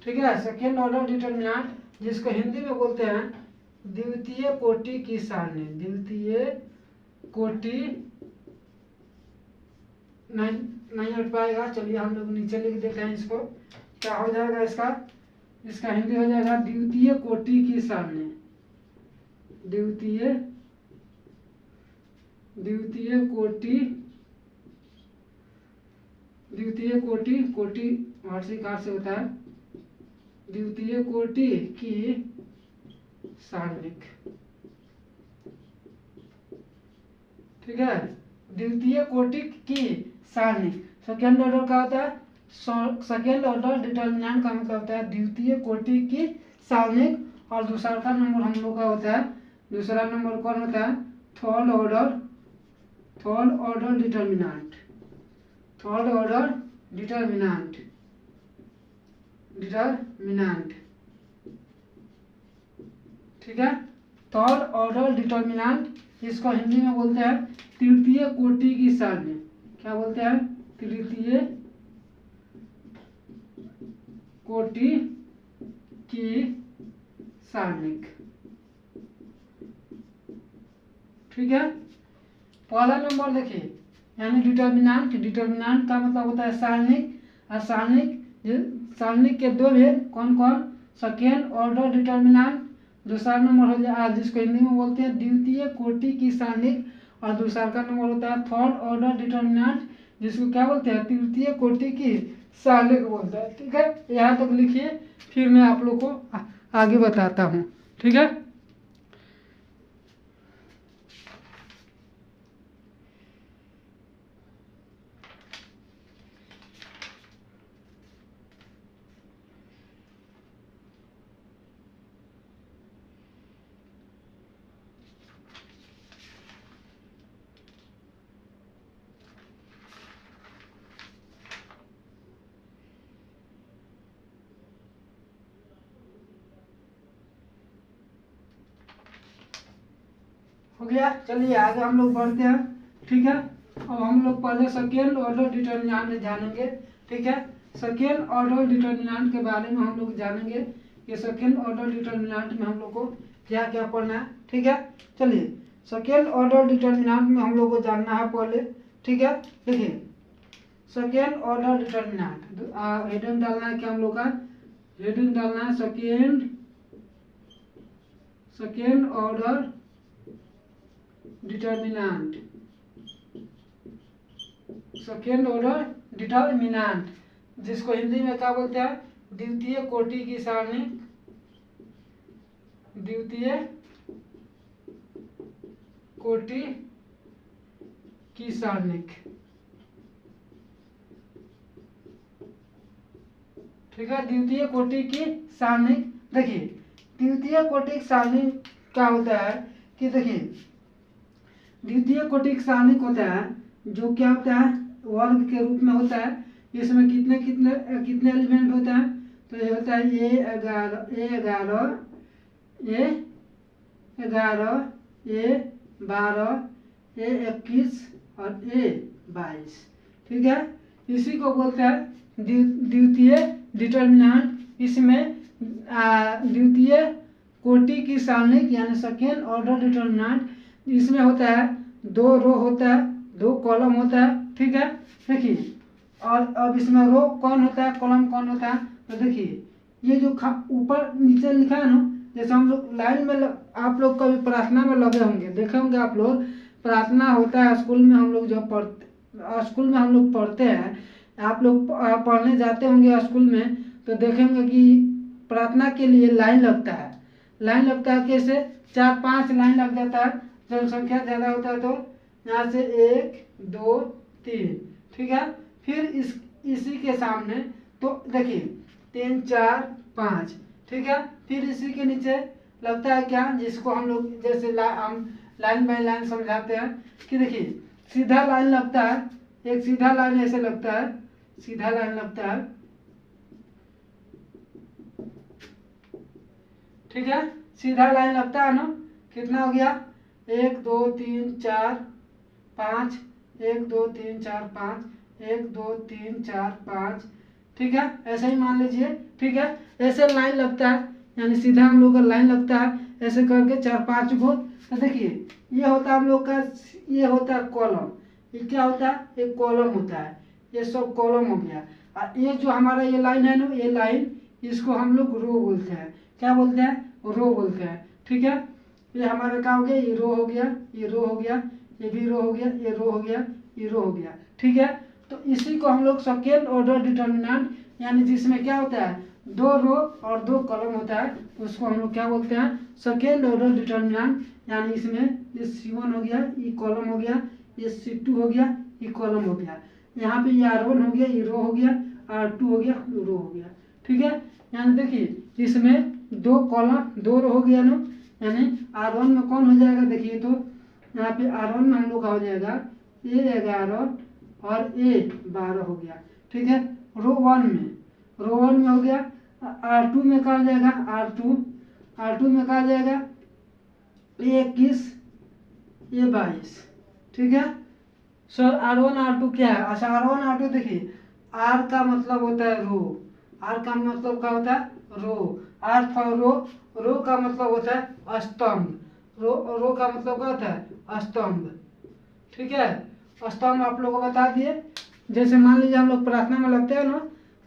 ठीक है, second order determinant जिसको हिंदी में बोलते हैं द्वितीय कोटि की सारणी। द्वितीय कोटि नहीं हट पाएगा। चलिए हम लोग नीचे लिख देते हैं इसको, क्या हो जाएगा इसका, इसका हिंदी हो जाएगा द्वितीय कोटि की सारणी। द्वितीय कोटि, द्वितीय कोटि, कोटि भाषिकार से होता है, द्वितीय कोटि की सारणिक। ठीक है, द्वितीय कोटि की सारणी। सेकेंड ऑर्डर का होता है, सेकेंड ऑर्डर डिटर्मिनेंट का मतलब होता है द्वितीय कोटि की सारणिक। और दूसरा का नंबर हम लोग का होता है, दूसरा नंबर कौन होता है, third order determinant. Third order determinant. ठीक है, थर्ड ऑर्डर डिटर्मिनेंट इसको हिंदी में बोलते हैं तृतीय कोटि की सारणी। क्या बोलते हैं, तृतीय कोटि की सारणिक। ठीक है, पहला नंबर देखिए, यानी डिटर्मिनेंट। डिटर्मिनेंट का मतलब होता है सारणिक। और सारणिक के दो भेद कौन कौन, सेकेंड ऑर्डर डिटर्मिनेंट, दूसरा नंबर हो जाए जिसको हिंदी में बोलते हैं द्वितीय कोटि की सारणिक। और दूसरा का नंबर होता है थर्ड ऑर्डर डिटर्मिनेंट जिसको क्या बोलते हैं, तृतीय कोटि की सारणिक बोलते हैं। ठीक है, यहाँ तक लिखिए, फिर मैं आप लोग को आगे बताता हूँ। ठीक है, हो गया। चलिए आगे हम लोग बढ़ते हैं। ठीक है, अब हम लोग पहले सेकेंड ऑर्डर डिटर्मिनेंट जानेंगे। ठीक है, सेकेंड ऑर्डर डिटर्मिनेंट के बारे में हम लोग जानेंगे कि सेकेंड ऑर्डर डिटर्मिनेंट में हम लोग को क्या क्या पढ़ना है। ठीक है, चलिए सेकेंड ऑर्डर डिटर्मिनेंट में हम लोग को जानना है पहले। ठीक है, देखिए सेकेंड ऑर्डर डिटर्मिनेंट हेडिंग डालना है, क्या हम लोग का हेडिंग डालना है, second order determinant. Second order determinant जिसको हिंदी में क्या बोलते हैं, द्वितीय कोटि की सारणी। द्वितीय कोटि की सारणिक। ठीक है, द्वितीय कोटि की सारणिक। देखिए द्वितीय कोटि की सारणिक क्या होता है कि देखिए द्वितीय कोटि की सारणिक होता है जो क्या होता है, वर्ग के रूप में होता है। इसमें कितने कितने कितने एलिमेंट होते हैं, तो ये होता है A11, A11, A12, A21 और A22। ठीक है, इसी को बोलते हैं द्वितीय डिटर्मिनेंट। इसमें द्वितीय कोटि की सारणिक यानी सेकेंड ऑर्डर डिटर्मिनेंट, इसमें होता है दो रो होता है, दो कॉलम होता है। ठीक है, देखिए और अब इसमें रो कौन होता है, कॉलम कौन होता है, तो देखिए ये जो ऊपर नीचे लिखा है ना, जैसे हम लोग लाइन में आप लोग कभी प्रार्थना में लगे होंगे, देखे होंगे आप लोग, प्रार्थना होता है स्कूल में, हम लोग जब स्कूल में हम लोग पढ़ते हैं, आप लोग पढ़ने जाते होंगे स्कूल में, तो देखेंगे कि प्रार्थना के लिए लाइन लगता है। लाइन लगता है कैसे, 4-5 लाइन लग जाता है, जनसंख्या ज़्यादा होता है तो यहाँ से 1 2 3। ठीक है, फिर इसी के सामने तो देखिए 3 4 5। ठीक है, फिर इसी के नीचे लगता है क्या, जिसको हम लोग जैसे हम लाइन बाय लाइन समझाते हैं कि देखिए सीधा लाइन लगता है, एक सीधा लाइन ऐसे लगता है, सीधा लाइन लगता है। ठीक है, सीधा लाइन लगता है ना, कितना हो गया, 1 2 3 4 5, 1 2 3 4 5, 1 2 3 4 5, ठीक है, ऐसे ही मान लीजिए। ठीक है, ऐसे लाइन लगता है, यानी सीधा हम लोग का लाइन लगता है ऐसे करके 4-5 गो। तो देखिए ये होता है हम लोग का, ये होता है कॉलम। ये क्या होता है, एक कॉलम होता है, ये सब कॉलम हो गया। और ये जो हमारा ये लाइन है ना, ये लाइन, इसको हम लोग रो बोलते हैं। क्या बोलते हैं, रो बोलते हैं। ठीक है, ये हमारा क्या हो गया, ये रो हो गया, ये रो हो गया, ये भी रो हो गया, ये रो हो गया, ये रो हो गया। ठीक है, तो इसी को हम लोग सेकेंड ऑर्डर डिटर्मिनेंट, यानी जिसमें क्या होता है 2 रो और 2 कॉलम होता है, उसको हम लोग क्या बोलते हैं, सेकेंड ऑर्डर डिटर्मिनेंट। यानी इसमें ये C1 हो गया, ये कॉलम हो गया, ये C2 हो गया, ये कॉलम हो गया, यहाँ पे ये R1 हो गया, ये रो हो गया, R2 हो गया, रो हो गया। ठीक है, यानी देखिए इसमें 2 कॉलम 2 रो हो गया ना, यानी R1 में कौन हो जाएगा, देखिए तो यहाँ पे R1 में हम लोग का हो जाएगा A11 और A12 हो गया। ठीक है, रो 1 में हो गया। R2 में कहा जाएगा, R2 में कहा जाएगा A21 A22। ठीक है सर, R1 R2 क्या है, अच्छा R1 R2 देखिए, R का मतलब होता है रो, R का मतलब क्या होता है, रो, R फॉर रो का मतलब होता है स्तंभ, रो का मतलब क्या होता है, स्तंभ। ठीक है, स्तंभ आप लोगों को बता दिए। जैसे मान लीजिए हम लोग प्रार्थना में लगते हैं ना,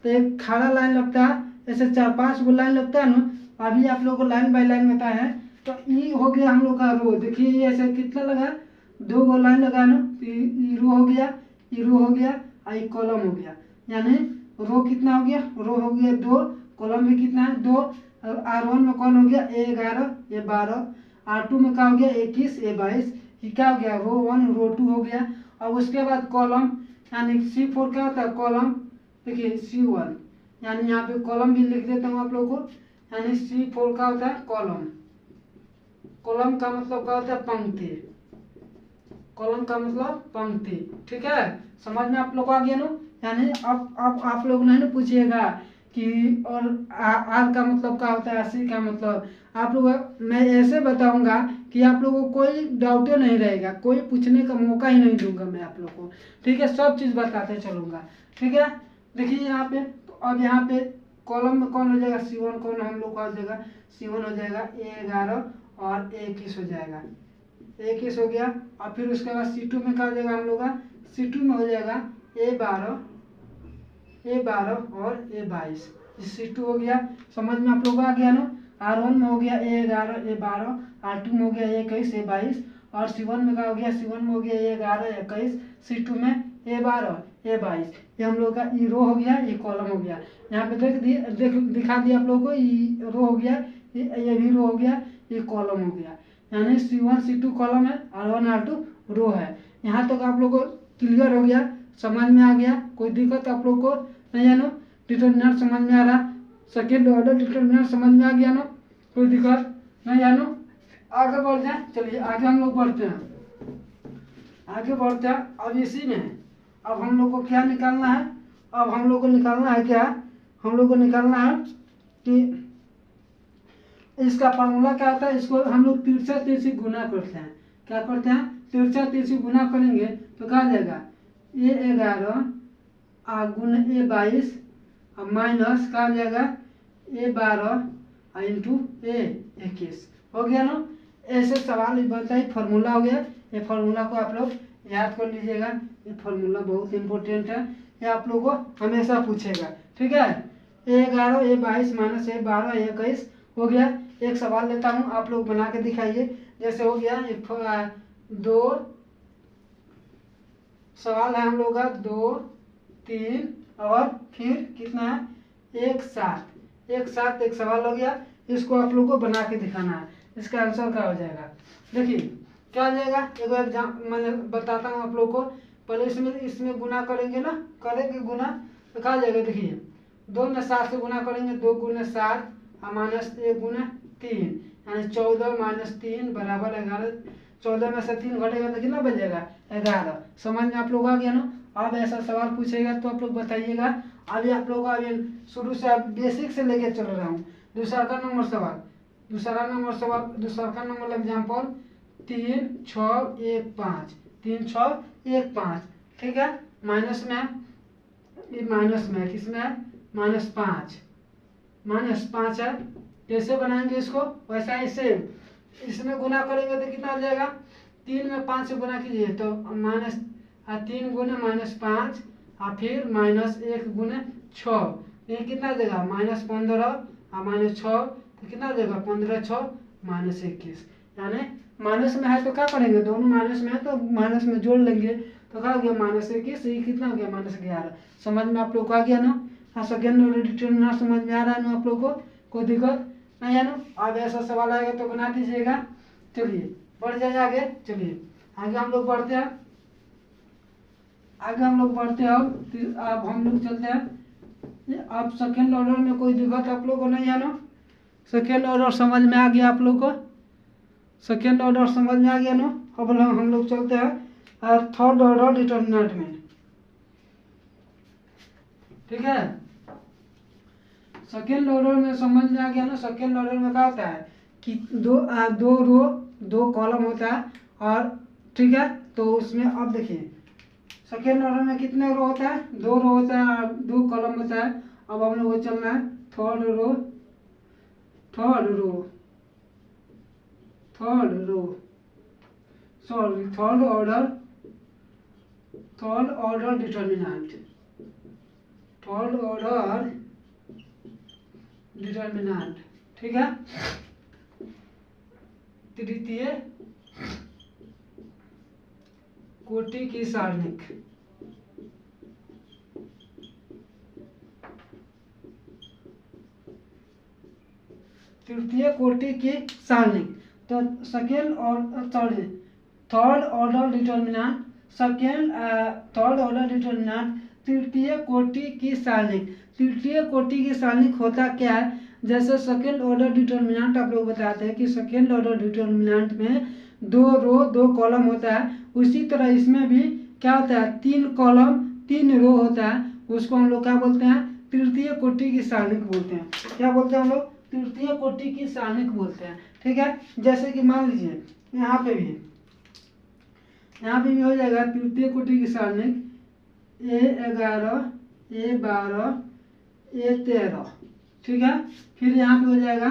तो एक खड़ा लाइन लगता है, ऐसे 4-5 गो लाइन लगता है ना, अभी आप लोगों को लाइन बाय लाइन बताया है। तो ये हो गया हम लोग का रो, देखिए ये ऐसे कितना लगा, 2 गो लाइन लगा ना, ये रो हो गया, ये रो हो गया, और ये कॉलम हो गया। यानी रो कितना हो गया, रो हो गया 2, कॉलम भी कितना है 2। R1 में कौन हो गया, A11 A12, R2 में क्या हो गया, A21 A22, ये क्या हो गया, रो 1 रो 2 हो गया। अब उसके बाद कॉलम, यानी C4 क्या होता है, कॉलम। देखिए C1, यानी यहाँ पे कॉलम भी लिख देता हूँ आप लोगों को, यानी C4 का होता है कॉलम। कॉलम का मतलब क्या होता है, पंक्ति। कॉलम का मतलब पंक्ति। ठीक है, समझ में आप लोग आ गया ना। यानी अब आप लोग नहीं ना पूछिएगा कि और आर का मतलब क्या होता है, सी का मतलब, आप लोग मैं ऐसे बताऊंगा कि आप लोगों को कोई डाउट नहीं रहेगा, कोई पूछने का मौका ही नहीं दूंगा मैं आप लोग को। ठीक है, सब चीज़ बताते चलूंगा। ठीक है, देखिए यहाँ पे, तो अब यहाँ पे कॉलम में कौन हो जाएगा, C1 कौन हम लोग का हो जाएगा, C1 हो जाएगा A11 और A21 हो जाएगा, A21 हो गया। और फिर उसके बाद C2 में क्या हो जाएगा हम लोग का, C2 में हो जाएगा A12 और A22, C2 हो गया। समझ में आप लोगों को आ गया ना। R1 में हो गया A11 A12, R2 में हो गया A21 A22, और C1 में क्या हो गया, C1 में हो गया A11 A21, C2 में A12 A22। ये हम लोग का ई रो हो गया, ये कॉलम हो गया। यहाँ पे दिखा दिया आप लोगों को, ई रो हो गया, ये भी रो हो गया, ये कॉलम हो गया। यानी C1 C2 कॉलम है, R1 R2 रो है। यहाँ तक आप लोग को क्लियर हो गया, समझ में आ गया, कोई दिक्कत आप लोग को नहीं है ना। डिटर्मिनेंट समझ में आ रहा, सेकेंड ऑर्डर डिटर्मिनेंट समझ में आ गया ना, कोई दिक्कत नहीं है ना। आगे बढ़ जाए, चलिए आगे हम लोग बढ़ते हैं। अब इसी में अब हम लोग को क्या निकालना है, अब हम लोग को निकालना है क्या, हम लोग को निकालना है कि इसका फार्मूला क्या होता है, इसको हम लोग तिरछा तिरछी गुना करते हैं। क्या करते हैं, तिरछा तिरछी गुना करेंगे तो क्या आ जाएगा, A11 गुना A22 माइनस क्या आ जाएगा, A12 इंटू A21 हो गया ना। ऐसे सवाल बनता है, फार्मूला हो गया। ये फार्मूला को आप लोग याद कर लीजिएगा, ये फार्मूला बहुत इंपॉर्टेंट है, ये आप लोगों को हमेशा पूछेगा। ठीक है, A11 A22 minus A12 A21 हो गया। एक सवाल लेता हूँ, आप लोग बना के दिखाइए। जैसे हो गया 2 सवाल है हम लोग का, 2 3 और फिर कितना है, 1 7 एक सवाल हो गया। इसको आप लोग को बना के दिखाना है, इसका आंसर क्या हो जाएगा। देखिए क्या हो जाएगा, एक एग्जाम मैंने बताता हूँ आप लोग को। पहले इसमें गुना करेंगे ना, करेंगे गुना तो क्या हो जाएगा, देखिए 2 में 7 से गुना करेंगे, 2 गुना 7 माइनस 1 गुना 3, यानी 14 माइनस 3 बराबर 11। 14 में से 3 घटेगा तो कितना बच जाएगा, 11। समझ में आप लोग आ गया ना। अब ऐसा सवाल पूछेगा तो आप लोग बताइएगा। अभी आप लोग अभी शुरू से बेसिक से लेके चल रहा हूँ। दूसरा का नंबर नंबर एग्जाम्पल 3 6 1 5 3 6 1 5। ठीक है, माइनस में किसमें है, -5 है। कैसे बनाएंगे इसको, वैसा ही सेम इसमें गुना करेंगे तो कितना आ जाएगा, 3 में 5 से गुना कीजिए तो -3 गुने -5 और फिर -1 गुने 6, ये कितना देगा -15 और -6 तो कितना देगा 15 6 -21। यानी माइनस में है तो क्या करेंगे, दोनों माइनस में है तो माइनस में जोड़ लेंगे तो क्या हो गया -21, ये कितना हो गया -11। समझ में आप लोग को आ गया ना। हाँ, सेकेंड ऑर्डर डिटरमिनेंट समझ में आ रहा है ना आप लोग को, कोई दिक्कत नहीं है ना। अब ऐसा सवाल आएगा तो बना दीजिएगा। चलिए बढ़ जाए आगे, चलिए आगे हम लोग बढ़ते हैं, अब हम लोग चलते हैं। अब सेकेंड ऑर्डर में कोई दिक्कत आप लोग को नहीं है ना, सेकेंड ऑर्डर समझ में आ गया आप लोग को, सेकेंड ऑर्डर समझ में आ गया ना। अब हम लोग चलते हैं थर्ड ऑर्डर डिटरमिनेंट में, ठीक है। सेकेंड ऑर्डर में समझ में आ गया ना। सेकेंड ऑर्डर में क्या होता है कि दो रो 2 कॉलम होता है, और ठीक है, तो उसमें अब देखिए सेकेंड ऑर्डर में कितने रो होता है, 2 रो होता है और 2 कॉलम होता है। अब हम लोग को चलना है थर्ड ऑर्डर डिटरमिनेंट, ठीक है। तृतीय कोटि की सारणिक, तृतीय कोटि की सारणिक। तो third order determinant, third order determinant तृतीय कोटि की सारणिक। तृतीय कोटि की सारणिक होता क्या है, जैसे सेकेंड ऑर्डर डिटरमिनेंट आप लोग बताते हैं कि सेकेंड ऑर्डर डिटरमिनेंट में 2 रो 2 कॉलम होता है, उसी तरह इसमें भी क्या होता है 3 कॉलम 3 रो होता है, उसको हम लोग क्या बोलते हैं, तृतीय कोटि की सारणिक बोलते हैं। क्या बोलते हैं हम लोग, तृतीय कोटि की सारणिक बोलते हैं, ठीक है। जैसे कि मान लीजिए यहाँ पे भी हो जाएगा तृतीय कोटि की सारणिक A11 A12 A13, ठीक है। फिर यहाँ पे हो जाएगा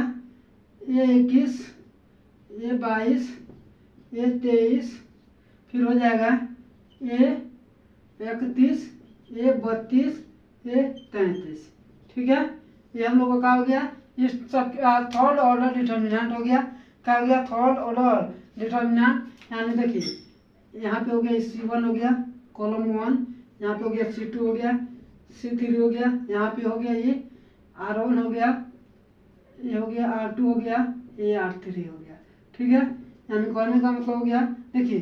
A21 A22 A23, फिर हो जाएगा A31 A32 A33, ठीक है। ये हम लोग का क्या हो गया, ये थर्ड ऑर्डर डिटरमिनेंट हो गया। क्या हो गया, थर्ड ऑर्डर डिटरमिनेंट। यानी देखिए यहाँ पे हो गया C1 हो गया कॉलम 1, यहाँ पे हो गया C2 हो गया, C3 हो गया, यहाँ पे हो गया ये R1 हो गया, ये हो गया R2 हो गया, ये R3 हो गया, ठीक है। यानी कहने का मतलब हो गया, देखिए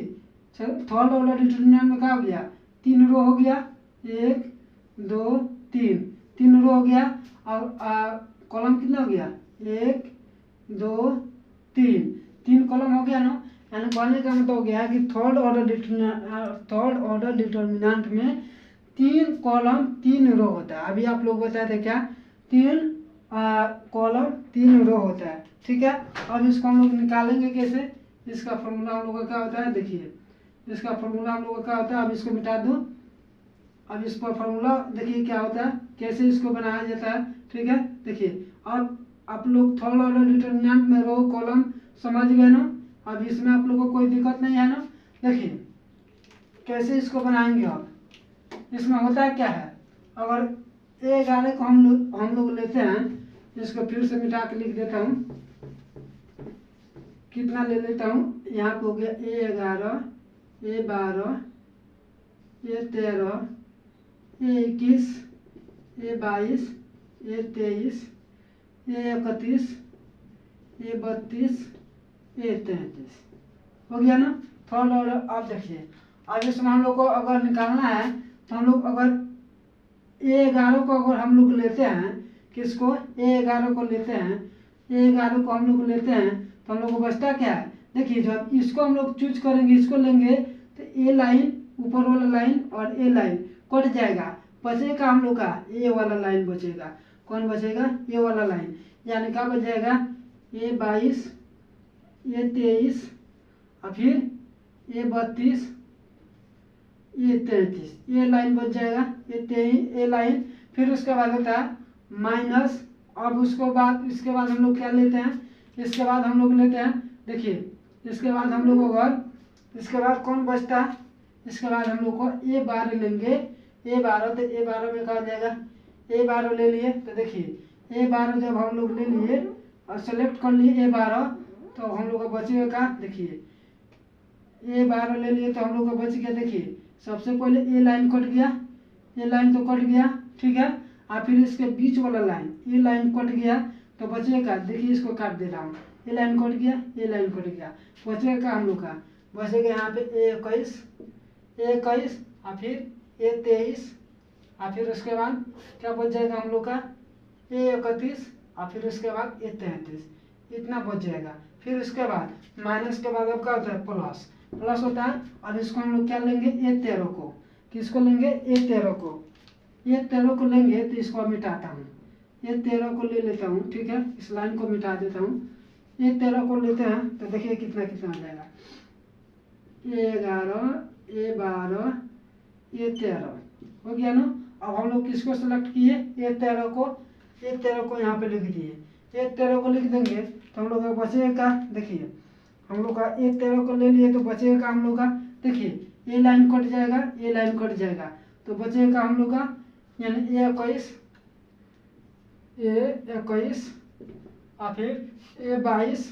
थर्ड ऑर्डर डिटरमिनेंट में क्या हो गया, 3 रो हो गया, 1 2 3 रो हो गया, और कॉलम कितना हो गया 1 2 3 कॉलम हो गया ना। यानी कहने का मतलब हो गया कि थर्ड ऑर्डर डिटरमिनेंट में 3 कॉलम 3 रो होता है। अभी आप लोग बताए थे क्या, 3 कॉलम 3 रो होता है, ठीक है। अब इसको हम लोग निकालेंगे कैसे, इसका फॉर्मूला हम लोग का क्या होता है, देखिए इसका फॉर्मूला हम लोग का क्या होता है। अब इसको मिटा दूँ, अब इस पर फॉर्मूला देखिए क्या होता है, कैसे इसको बनाया जाता है, ठीक है। देखिए अब आप लोग थर्ड ऑर्डर डिटरमिनेंट में रो कॉलम समझ गए ना। अब इसमें आप लोगों को कोई दिक्कत नहीं है ना। देखिए कैसे इसको बनाएंगे। अब इसमें होता क्या है, अगर A11 को हम लोग लेते हैं, इसको फिर से मिटा के लिख देता हूँ, कितना ले लेता हूँ, यहाँ पे हो गया A11 A12 A13 A21 A22 A23 A31 A32 A33 हो गया ना थर्ड ऑर्डर। अब देखिए अब इसमें हम लोग को अगर निकालना है तो हम लोग अगर A11 को अगर हम लोग लेते हैं, किसको A11 को लेते हैं, A11 को हम लोग लेते हैं तो हम लोग को बचता क्या है, देखिए जब इसको हम लोग चूज करेंगे, इसको लेंगे तो ए लाइन ऊपर वाला लाइन और ए लाइन कट जाएगा, बचेगा हम लोग का ए वाला लाइन बचेगा। कौन बचेगा, ए वाला लाइन। यानी क्या बच जाएगा A22 A23 और फिर A32 A33, ये लाइन बच जाएगा, ए लाइन। फिर उसके बाद होता है माइनस, अब उसके बाद हम लोग क्या लेते हैं, इसके बाद हम लोग लेते हैं, देखिए इसके बाद हम लोग अगर इसके बाद कौन बचता है, इसके बाद हम लोग को A12 लेंगे, A12 तो A12 में कहा जाएगा, A12 ले लिए तो देखिए A12 जब हम लोग ले लिए और सेलेक्ट कर लिए A12 तो हम लोग का बचेगा क्या, देखिए A12 ले लिए तो हम लोग का बच गया, देखिए सबसे पहले ए लाइन कट गया, ये लाइन तो कट गया, ठीक है। और फिर इसके बीच वाला लाइन, ये लाइन कट गया तो बचेगा, देखिए इसको काट दे रहा हूँ, ये लाइन कट गया, ये लाइन कट गया, बचेगा हम लोग का, बचेगा यहाँ पे A21 और फिर A23 और फिर उसके बाद क्या बच जाएगा हम लोग का A31 और फिर उसके बाद A33, इतना बच जाएगा। फिर उसके बाद माइनस के बाद अब क्या होता है, प्लस होता है। और इसको हम लोग क्या लेंगे, A13 को, किसको लेंगे, A13 को लेंगे तो इसको मिटाता हूँ, A13 को ले लेता हूँ, ठीक है, इस लाइन को मिटा देता हूँ, A13 को लेते हैं तो देखिए कितना आ जाएगा, A11 A12 A13 हो गया ना। अब हम लोग किसको सेलेक्ट किए, A13 को यहाँ पे लिख दिए, A13 को लिख देंगे तो हम लोग का बचेगा, देखिए हम लोग का A13 को ले लिए तो बचेगा हम लोग का, देखिए ये लाइन कट जाएगा, तो बचेगा हम लोग का यानी A21 और फिर A22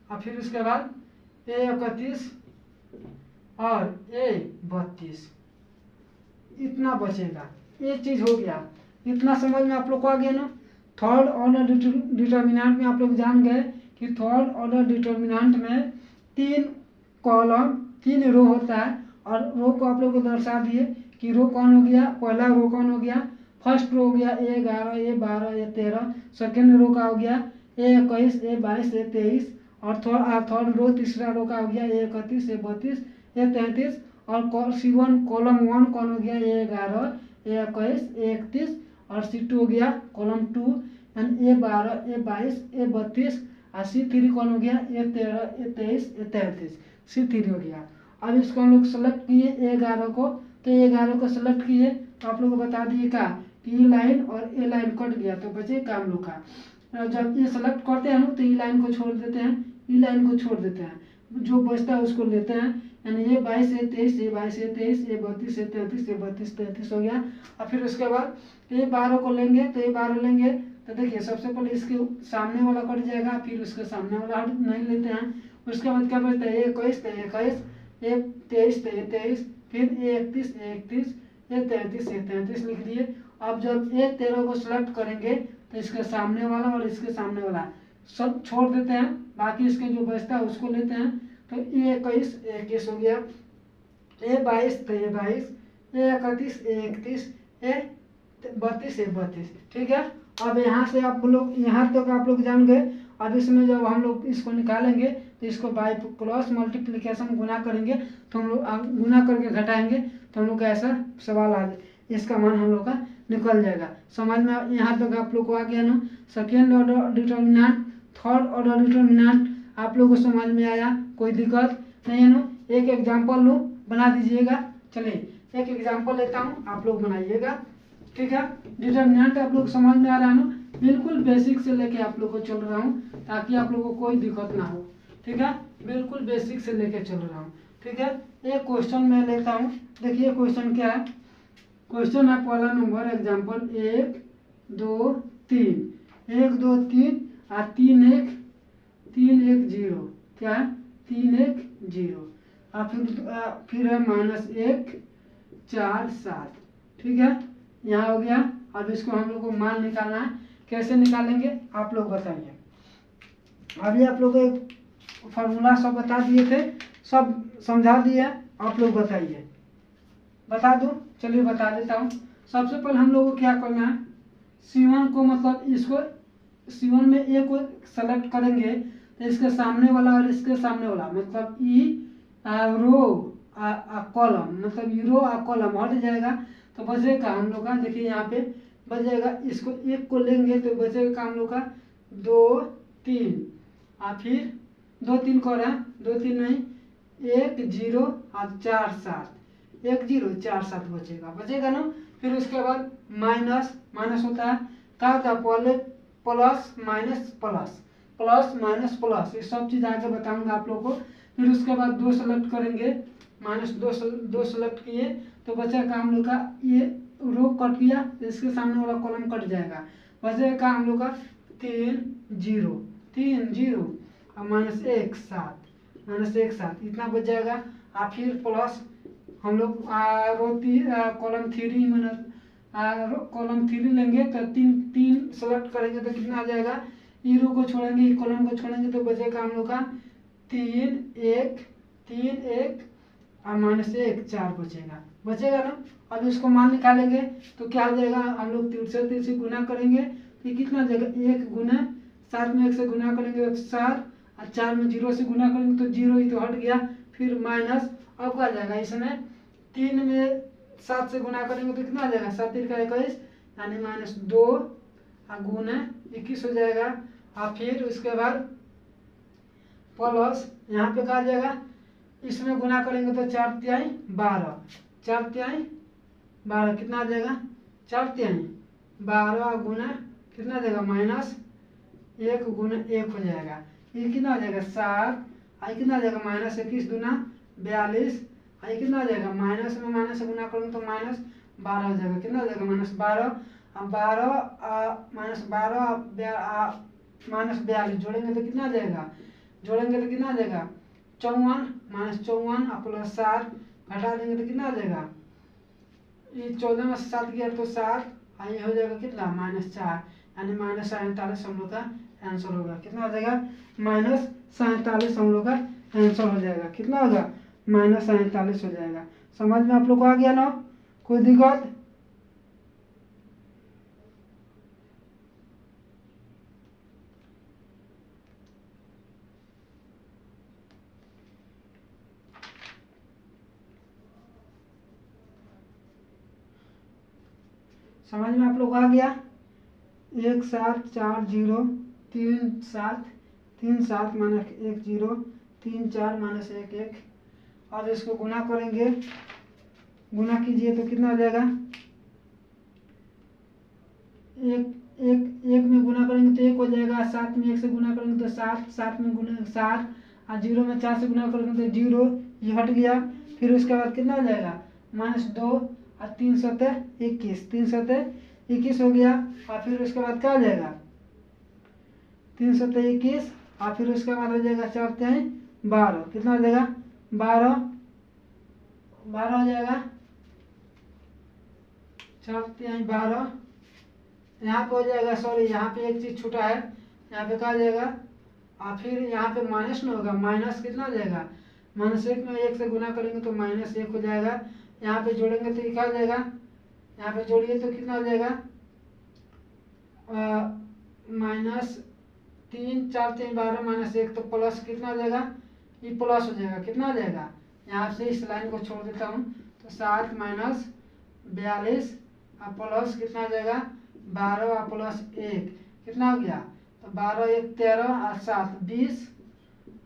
और फिर उसके बाद A31 और A32, इतना बचेगा, ये चीज़ हो गया। इतना समझ में आप लोग को आ गया ना। थर्ड ऑर्डर डिटर्मिनेंट में आप लोग जान गए कि थर्ड ऑर्डर डिटर्मिनेंट में 3 कॉलम 3 रो होता है, और रो को आप लोग को दर्शा दिए कि रो कौन हो गया, पहला रो कौन हो गया, फर्स्ट रो हो गया A11 A12 A13, second row का हो गया A21 A22 A23, और थर्ड रो तीसरा रो का हो गया A31 A32 A33, और C1 कॉलम 1 कौन हो गया A11 A21 A31, और C2 हो गया column 2 and A12 A22 A32, और C3 कौन हो गया A13 A23 A33, C3 हो गया। अब इसको हम लोग सेलेक्ट किए A11 को, तो A11 को सेलेक्ट किए तो आप लोग को बता दिए का कि ई लाइन और ए लाइन कट गया तो बचे काम लोग का। जब ये सेलेक्ट करते हैं तो ई लाइन को छोड़ देते हैं, ई लाइन को छोड़ देते हैं, जो बचता है उसको लेते हैं, यानी ये 22 A23 ये 22 A23 ये 32 A33 ये 32 33 हो गया। और फिर उसके बाद A12 को लेंगे तो A12 लेंगे तो देखिए सबसे पहले इसके सामने वाला कट जाएगा, फिर उसके सामने वाला नहीं लेते हैं। उसके बाद क्या बचता है A21 तो A21 A23 तो A23, फिर A31 A31 A33 A33 लिख दिए। अब जब A13 को सेलेक्ट करेंगे तो इसके सामने वाला और इसके सामने वाला सब छोड़ देते हैं, बाकी इसके जो बचता है उसको लेते हैं। तो A21 A21 हो गया, A22 तो A22 A31 A31 A32 A32, ठीक है। अब यहाँ से आप लोग यहाँ तक आप लोग जान गए। अब इसमें जब हम लोग इसको निकालेंगे तो इसको बाय क्रॉस मल्टीप्लिकेशन गुना करेंगे तो हम लोग गुना करके घटाएंगे तो हम लोग का ऐसा सवाल आ जाए, इसका मान हम लोग का निकल जाएगा। समझ में यहाँ तक आप लोग को आ गया ना। Second order determinant third order determinant आप लोग को समझ में आया, कोई दिक्कत नहीं है ना। एक एग्जाम्पल लो बना दीजिएगा, चलिए एक एग्जाम्पल लेता हूँ, आप लोग बनाइएगा, ठीक है। डिटर्मिनेंट आप लोग समझ में आ रहा है ना, बिल्कुल बेसिक से लेके आप लोग को चल रहा हूँ ताकि आप लोगों को कोई दिक्कत ना हो, ठीक है। बिल्कुल बेसिक से लेके चल रहा हूँ, ठीक है। एक क्वेश्चन मैं लेता हूँ, देखिए क्वेश्चन क्या है। क्वेश्चन है पहला नंबर एग्जाम्पल 1 2 3 1 2 3 और 3 1 0, क्या है 3 1 0 और फिर है -1 4 7, ठीक है। यहाँ हो गया। अब इसको हम लोग को मान निकालना है, कैसे निकालेंगे आप लोग बताइए। अभी आप लोग को एक फार्मूला सब बता दिए थे, सब समझा दिए, आप लोग बताइए, बता दूं, चलिए बता देता हूँ। सबसे पहले हम लोग को क्या करना है, C1 को मतलब इसको C1 में ए को सेलेक्ट करेंगे तो इसके सामने वाला और इसके सामने वाला मतलब ई रो कॉलम, मतलब ई रो कॉलम हट जाएगा तो बचेगा हम लोग का, देखिए यहाँ पे बच जाएगा। इसको एक को लेंगे तो बचेगा हम लोग का 2 3 और फिर 2 3 को रहा 2 3 नहीं 1 0 और 4 7 1 0 4 7 बचेगा ना। फिर उसके बाद माइनस, माइनस होता है क्या होता है, पहले plus minus plus, plus minus plus, ये सब चीज़ आगे बताऊंगा आप लोगों को। फिर उसके बाद 2 सेलेक्ट करेंगे, -2 सेलेक्ट किए तो बचेगा हम लोग का ये रो कट गया, इसके सामने वाला कॉलम कट जाएगा, बचेगा हम लोग का 3 0 3 0 और -1 7, -1 7 इतना बच जाएगा। और फिर प्लस हम लोग कॉलम 3 में कॉलम 3 लेंगे तो 3 सेलेक्ट करेंगे तो कितना आ जाएगा, ई रो को छोड़ेंगे, कॉलम को छोड़ेंगे तो बचेगा हम लोग का 3 1 और -1 4 बचेगा ना। अब इसको मान निकालेंगे तो क्या हो जाएगा, हम लोग 3 से गुना करेंगे तो कितना आ जाएगा, 1 गुना 7 में 1 से गुना करेंगे तो 4 और 4 में 0 से गुना करेंगे तो 0 ही तो हट गया, फिर माइनस। अब क्या आ जाएगा, इसमें 3 में 7 से गुना करेंगे तो कितना आ जाएगा, 7 3 का 21 यानी -2 और गुना 21 हो जाएगा। और फिर उसके बाद प्लस यहाँ पे क्या आ जाएगा, इसमें गुना करेंगे तो 4 तिहाई 12, 4 तिहाई 12 कितना आ जाएगा, 4 तिहाई 12 गुना कितना आ जाएगा, -1 गुना 1 हो जाएगा, ये कितना आ जाएगा 7, आई कितना आ जाएगा -21 दूना 42, आई कितना आ जाएगा, माइनस में माइनस से गुना करेंगे तो -12 हो जाएगा, कितना आ जाएगा -12 अब 12 -42 जोड़ेंगे तो कितना आ जाएगा, जोड़ेंगे तो कितना आ जाएगा 54, -54 और प्लस 7 घटा देंगे तो कितना आ जाएगा, ये 14 में से 7 गया तो 7, और ये हो जाएगा कितना -4 यानी -47 हम लोग का आंसर होगा। कितना हो जाएगा, -47 हम लोग का आंसर हो जाएगा। कितना होगा, -47 हो जाएगा। समझ में आप लोग को आ गया ना, कोई दिक्कत? समझ में आप लोग आ गया, 1 7 4 0 3 7 3 7 -1 0 3 4 -1 1, और इसको गुना करेंगे, गुना कीजिए तो कितना आ जाएगा, एक में गुना करेंगे तो 1 हो जाएगा, 7 में 1 से गुना करेंगे तो 7, 7 में गुना 7 और 0 में 4 से गुना करेंगे तो 0, ये हट गया। फिर उसके बाद कितना हो जाएगा, -2 और 3 7 21, 3 7 21 हो गया। और फिर उसके बाद क्या हो जाएगा, 3 7 21 और फिर उसके बाद हो जाएगा 4 तिहाई 12, कितना हो जाएगा 12 हो जाएगा, 4 तिहाई 12। यहाँ पे हो जाएगा, सॉरी यहाँ पे एक चीज़ छूटा है, यहाँ पे क्या हो जाएगा, और फिर यहाँ पे माइनस नहीं होगा, माइनस कितना हो जाएगा, -1 में 1 से गुना करेंगे तो -1 हो जाएगा। यहाँ पे जोड़ेंगे तो क्या हो जाएगा, यहाँ पे जोड़िए तो कितना हो जाएगा, -3 4 3 12 -1 तो प्लस कितना हो जाएगा, ये प्लस हो जाएगा, कितना हो जाएगा, यहाँ से इस लाइन को छोड़ देता हूँ तो 7 -42 और प्लस कितना हो जाएगा 12 और प्लस 1 कितना हो गया, तो 12 1 13 और 7 20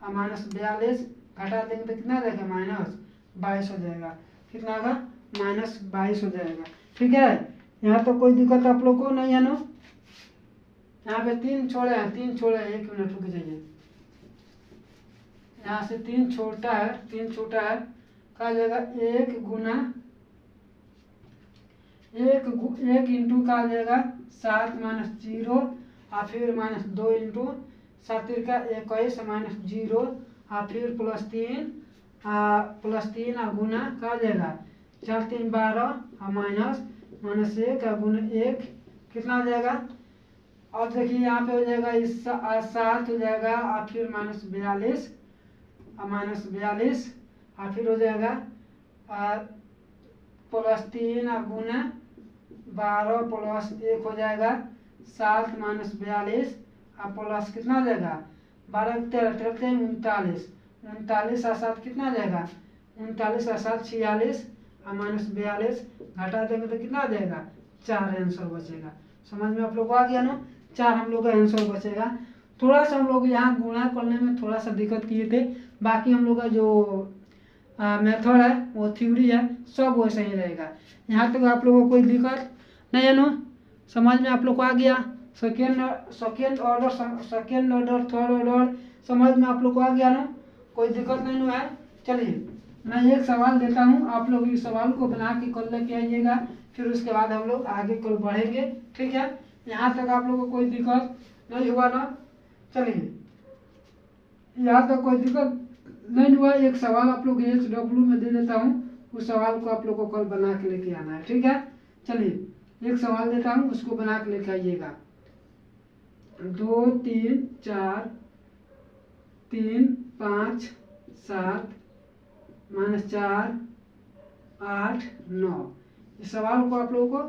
और -42 घटा देंगे तो कितना आ जाएगा, -22 हो जाएगा। कितना होगा, -22 हो जाएगा। ठीक है, यहाँ तो कोई दिक्कत आप लोग को नहीं है ना। यहाँ पे 3 छोड़े हैं, 3 छोड़े हैं, 1 मिनट रुक जाइए, यहाँ से 3 छोटा है, 3 छोटा है, कहा जाएगा 1 गुना 1 इंटू का आ जाएगा 7 -0 और फिर -2 इंटू 7 का 21 -0 और फिर +3 और गुना का आ जाएगा 4 3 12 और -1 और गुना 1 कितना आ जाएगा। और देखिए यहाँ पे हो जाएगा इस 7 हो जाएगा और फिर -42 और फिर हो जाएगा +3 और गुना 12 प्लस 1 हो जाएगा 7 -42 और प्लस कितना आ जाएगा 12 13 39 और 7 कितना आ जाएगा 39 और 7 46 और -42 घटा देंगे तो कितना आ जाएगा 4 आंसर बचेगा। समझ में आप लोग को आ गया ना, 4 हम लोग का आंसर बचेगा। थोड़ा सा हम लोग यहाँ गुणा करने में थोड़ा सा दिक्कत किए थे, बाकी हम लोग का जो मेथड है, वो थ्योरी है, सब वैसे ही रहेगा। यहाँ तक आप लोगों को कोई दिक्कत नहीं है ना? समझ में आप लोग को आ गया? सेकेंड ऑर्डर थर्ड ऑर्डर समझ में आप लोग को आ गया ना? कोई दिक्कत नहीं ना है? चलिए मैं एक सवाल देता हूँ, आप लोग इस सवाल को बना के कल लेके आइएगा, फिर उसके बाद हम लोग आगे कल बढ़ेंगे। ठीक है, यहाँ तक आप लोगों को कोई दिक्कत नहीं हुआ ना? चलिए यहाँ तक कोई दिक्कत नहीं हुआ, एक सवाल आप लोग HW में दे देता हूँ, उस सवाल को आप लोग को कल बना के लेके आना है। ठीक है, चलिए एक सवाल देता हूँ, उसको बना के लेके आइएगा। 2 3 4 3 5 7 -4 8 9, इस सवाल को आप लोगों को